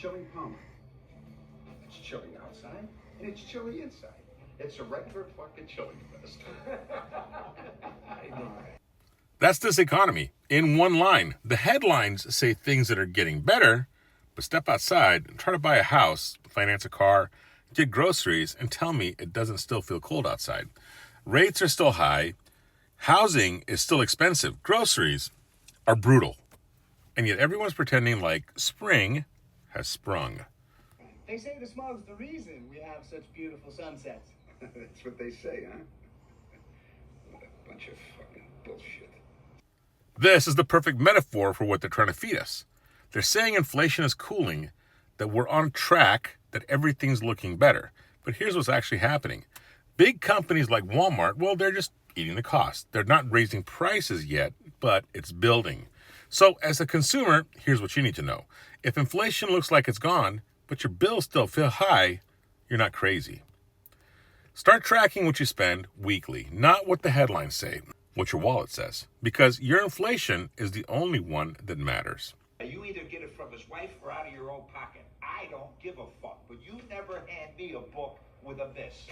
chili Palmer. It's chilly outside, and it's chilly inside. It's a regular fucking chili fest. That's this economy in one line. The headlines say things that are getting better, but step outside and try to buy a house, finance a car, get groceries, and tell me it doesn't still feel cold outside. Rates are still high. Housing is still expensive. Groceries are brutal. And yet everyone's pretending like spring has sprung. They say the smog's the reason we have such beautiful sunsets. That's what they say, huh? What a bunch of fucking bullshit. This is the perfect metaphor for what they're trying to feed us. They're saying inflation is cooling, that we're on track, that everything's looking better. But here's what's actually happening. Big companies like Walmart, well, they're just eating the cost. They're not raising prices yet, but it's building. So as a consumer, here's what you need to know. If inflation looks like it's gone, but your bills still feel high, you're not crazy. Start tracking what you spend weekly, not what the headlines say, what your wallet says, because your inflation is the only one that matters. You either get it from his wife or out of your own pocket. I don't give a fuck, but you never hand me a book with a miss.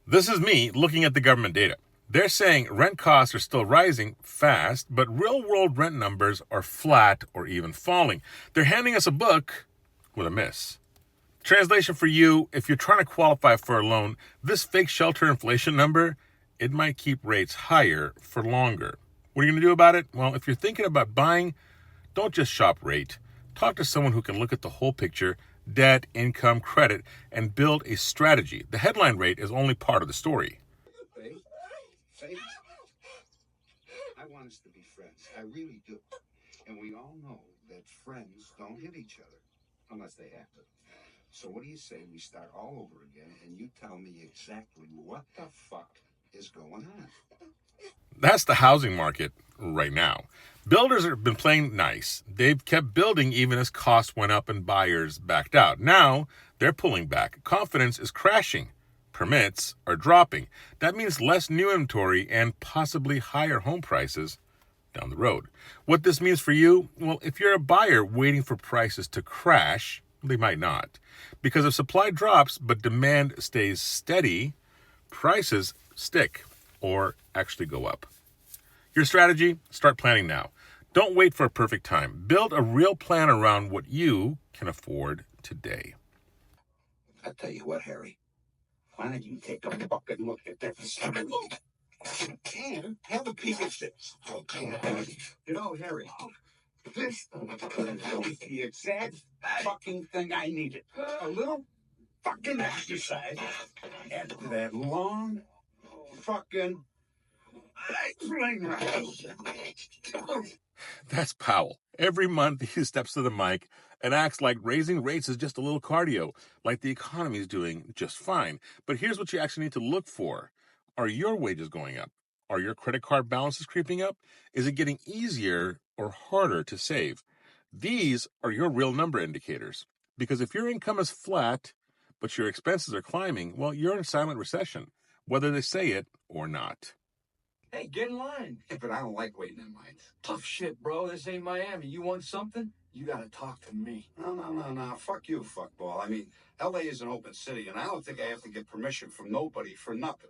This is me looking at the government data. They're saying rent costs are still rising fast, but real-world rent numbers are flat or even falling. They're handing us a book with a miss. Translation for you, if you're trying to qualify for a loan, this fake shelter inflation number, it might keep rates higher for longer. What are you going to do about it? Well, if you're thinking about buying, don't just shop rate. Talk to someone who can look at the whole picture, debt, income, credit, and build a strategy. The headline rate is only part of the story. Faith, I want us to be friends. I really do. And we all know that friends don't hit each other unless they have to. So what do you say we start all over again and you tell me exactly what the fuck is going on? That's the housing market right now. Builders have been playing nice. They've kept building even as costs went up and buyers backed out. Now they're pulling back. Confidence is crashing. Permits are dropping. That means less new inventory and possibly higher home prices down the road. What this means for you? Well, if you're a buyer waiting for prices to crash, they might not. Because if supply drops but demand stays steady, prices stick or actually go up. Your strategy? Start planning now. Don't wait for a perfect time. Build a real plan around what you can afford today. I'll tell you what, Harry. Why don't you take a fucking look at this? And have a piece of this. You know, Harry, this is the exact fucking thing I needed. A little fucking exercise after that long fucking plane ride. That's Powell. Every month he steps to the mic and acts like raising rates is just a little cardio, like the economy is doing just fine. But here's what you actually need to look for. Are your wages going up? Are your credit card balances creeping up? Is it getting easier or harder to save? These are your real number indicators. Because if your income is flat, but your expenses are climbing, well, you're in silent recession, whether they say it or not. Hey, get in line. Yeah, but I don't like waiting in lines. Tough shit, bro. This ain't Miami. You want something? You gotta talk to me. No. Fuck you, fuckball. I mean, LA is an open city, and I don't think I have to get permission from nobody for nothing.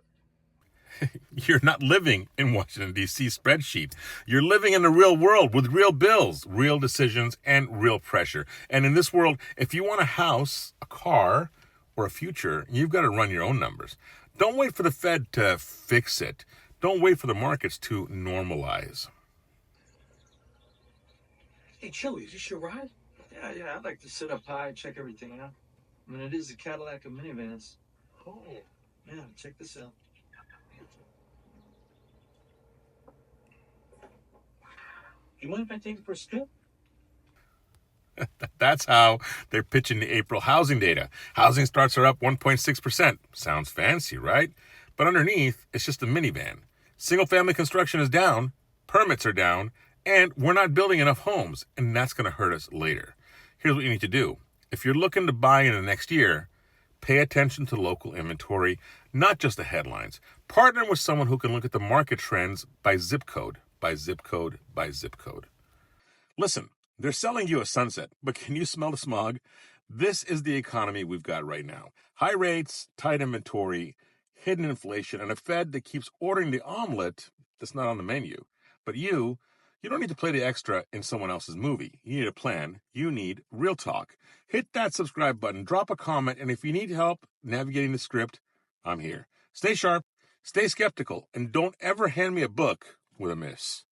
You're not living in Washington, D.C. spreadsheet. You're living in the real world with real bills, real decisions, and real pressure. And in this world, if you want a house, a car, or a future, you've got to run your own numbers. Don't wait for the Fed to fix it. Don't wait for the markets to normalize. Hey, Chili, is this your ride? Yeah, I'd like to sit up high and check everything out. I mean, it is a Cadillac of minivans. Oh, yeah, check this out. You mind if I take it for a spin? That's how they're pitching the April housing data. Housing starts are up 1.6%. Sounds fancy, right? But underneath, it's just a minivan. Single-family construction is down, permits are down, and we're not building enough homes, and that's going to hurt us later. Here's what you need to do. If you're looking to buy in the next year, pay attention to local inventory, not just the headlines. Partner with someone who can look at the market trends by zip code, by zip code, by zip code. Listen, they're selling you a sunset, but can you smell the smog? This is the economy we've got right now. High rates, tight inventory, hidden inflation, and a Fed that keeps ordering the omelet that's not on the menu. But you don't need to play the extra in someone else's movie. You need a plan. You need real talk. Hit that subscribe button, drop a comment, and if you need help navigating the script, I'm here. Stay sharp, stay skeptical, and don't ever hand me a book with a miss.